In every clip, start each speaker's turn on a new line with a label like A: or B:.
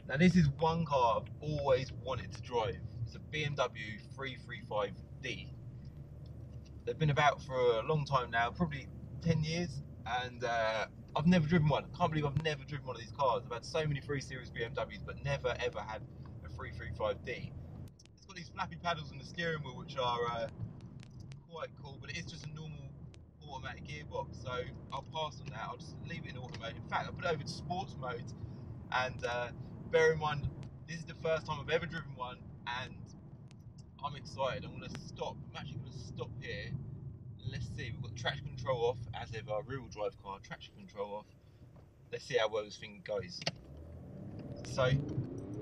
A: Now this is one car I've always wanted to drive. It's a BMW 335D. They've been about for a long time now, probably 10 years, and I've never driven one. I can't believe I've never driven one of these cars. I've had so many 3 Series BMWs, but never ever had a 335D. It's got these flappy paddles on the steering wheel, which are quite cool, but it is just a normal automatic gearbox, so I'll pass on that. I'll just leave it in auto mode. In fact, I'll put it over to sports mode, and bear in mind, this is the first time I've ever driven one, and I'm excited. I'm going to stop. I'm actually going to stop here. Let's see. We've got traction control off, as ever. Rear-wheel drive car, traction control off. Let's see how well this thing goes. So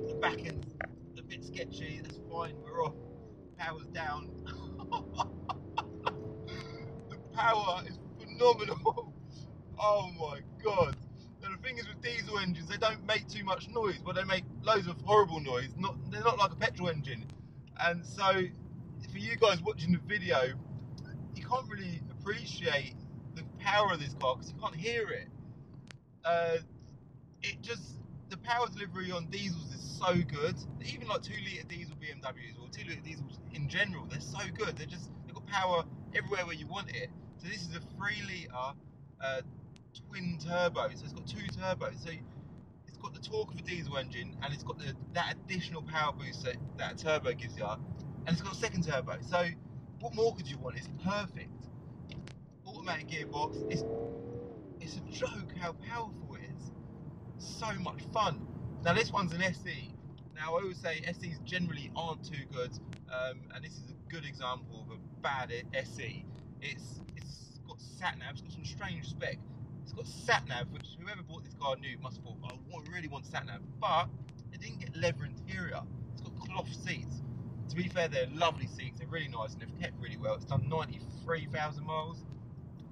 A: the back end's a bit sketchy. That's fine. We're off. Power's down. The power is phenomenal. Oh my god. Now the thing is with diesel engines, they don't make too much noise, but they make loads of horrible noise. They're not like a petrol engine. And so for you guys watching the video, you can't really appreciate the power of this car because you can't hear it. The power delivery on diesels is so good. Even like 2-litre diesel BMWs or 2-litre diesels in general, they're so good. They've got power everywhere where you want it. So this is a 3-litre twin turbo, so it's got 2 turbos. So it's got the torque of a diesel engine, and it's got that additional power boost that a turbo gives you, and it's got a second turbo. So what more could you want? It's perfect. Automatic gearbox. It's a joke how powerful it is. So much fun. Now this one's an SE. Now I always say SEs generally aren't too good, and this is a good example of a bad SE. It's got sat nav. It's got some strange spec. It's got sat nav, which whoever bought this car knew must have thought, oh, I really want sat nav. But it didn't get leather interior. It's got cloth seats. To be fair, they're lovely seats. They're really nice and they've kept really well. It's done 93,000 miles.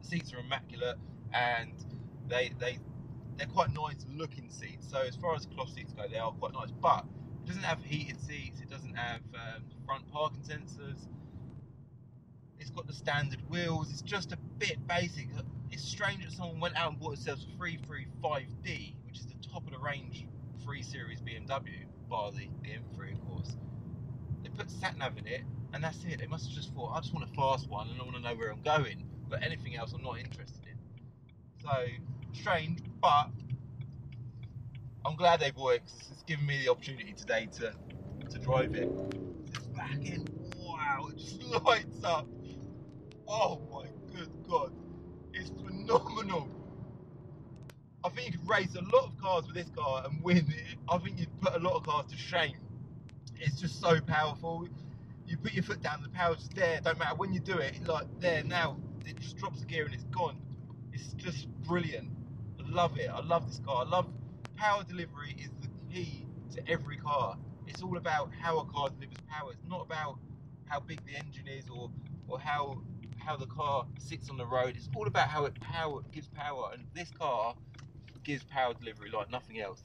A: The seats are immaculate, and they're quite nice looking seats. So as far as cloth seats go, they are quite nice. But it doesn't have heated seats. It doesn't have front parking sensors. It's got the standard wheels. It's just a bit basic. It's strange that someone went out and bought themselves a 335D, which is the top of the range 3 Series BMW, bar the M3 of course. They put sat nav in it, and that's it. They must have just thought, I just want a fast one and I want to know where I'm going, but anything else I'm not interested in. So strange, but I'm glad they bought it because it's given me the opportunity today to drive it. This back end, wow, it just lights up. Oh my good god, it's phenomenal. I think you could race a lot of cars with this car and win it. I think you'd put a lot of cars to shame. It's just so powerful. You put your foot down, the power's just there. Don't matter when you do it, like there now, it just drops the gear and it's gone. It's just brilliant. I love it. I love this car. I love power delivery is the key to every car. It's all about how a car delivers power. It's not about how big the engine is or how the car sits on the road. It's all about how it gives power, and this car gives power delivery like nothing else.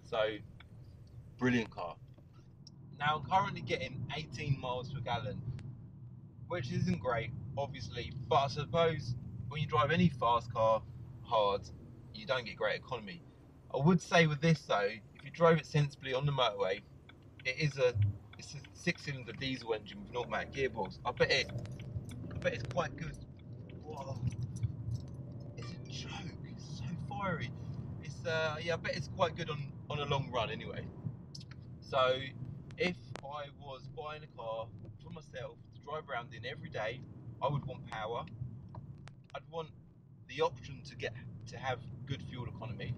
A: So brilliant car. Now I'm currently getting 18 miles per gallon, which isn't great obviously, but I suppose when you drive any fast car hard, you don't get great economy. I would say with this though, if you drove it sensibly on the motorway, it's a 6-cylinder diesel engine with an automatic gearbox. I bet it's quite good. Whoa. It's a joke. It's so fiery. It's yeah, I bet it's quite good on a long run anyway. So if I was buying a car for myself to drive around in every day, I would want power. I'd want the option to have good fuel economy.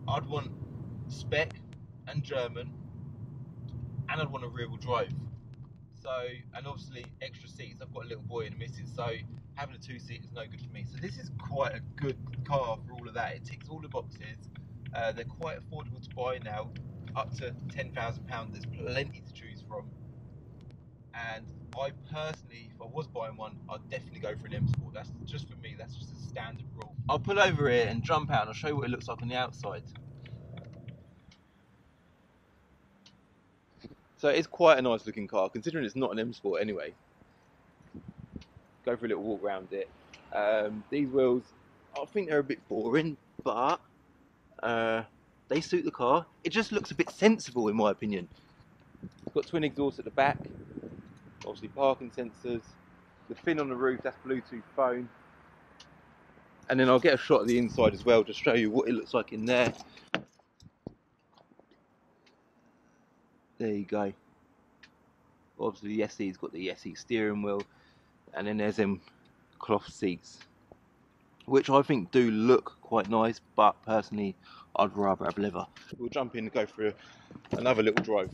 A: I'd want spec and German, and I'd want a rear-wheel drive. So, and obviously extra seats. I've got a little boy and a missus, so having a 2-seat is no good for me. So this is quite a good car for all of that. It ticks all the boxes. They're quite affordable to buy now, up to £10,000. There's plenty to choose from. And I personally, if I was buying one, I'd definitely go for an M Sport. That's just for me. That's just a standard rule. I'll pull over here and jump out, and I'll show you what it looks like on the outside. So it's quite a nice looking car, considering it's not an M Sport anyway. Go for a little walk around it. These wheels, I think they're a bit boring, but they suit the car. It just looks a bit sensible in my opinion. It's got twin exhausts at the back, obviously parking sensors, the fin on the roof, that's Bluetooth phone. And then I'll get a shot of the inside as well to show you what it looks like in there. There you go. Obviously the SE's got the SE steering wheel, and then there's them cloth seats, which I think do look quite nice, but personally I'd rather have leather. We'll jump in and go for another little drive.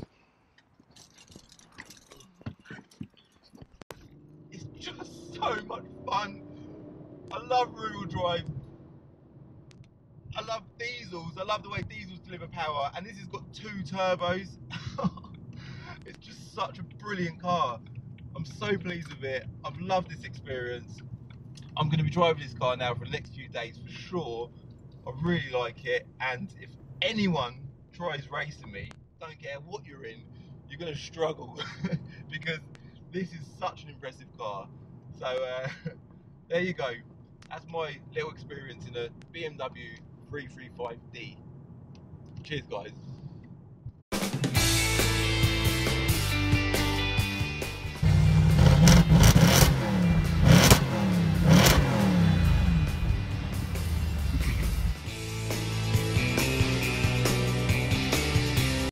A: It's just so much fun. I love rear-wheel drive. I love diesels. I love the way diesels deliver power, and this has got 2 turbos. It's just such a brilliant car. I'm so pleased with it. I've loved this experience. I'm going to be driving this car now for the next few days for sure. I really like it, and if anyone tries racing me, don't care what you're in, you're going to struggle because this is such an impressive car. So there you go. That's my little experience in a BMW 335D. Cheers guys.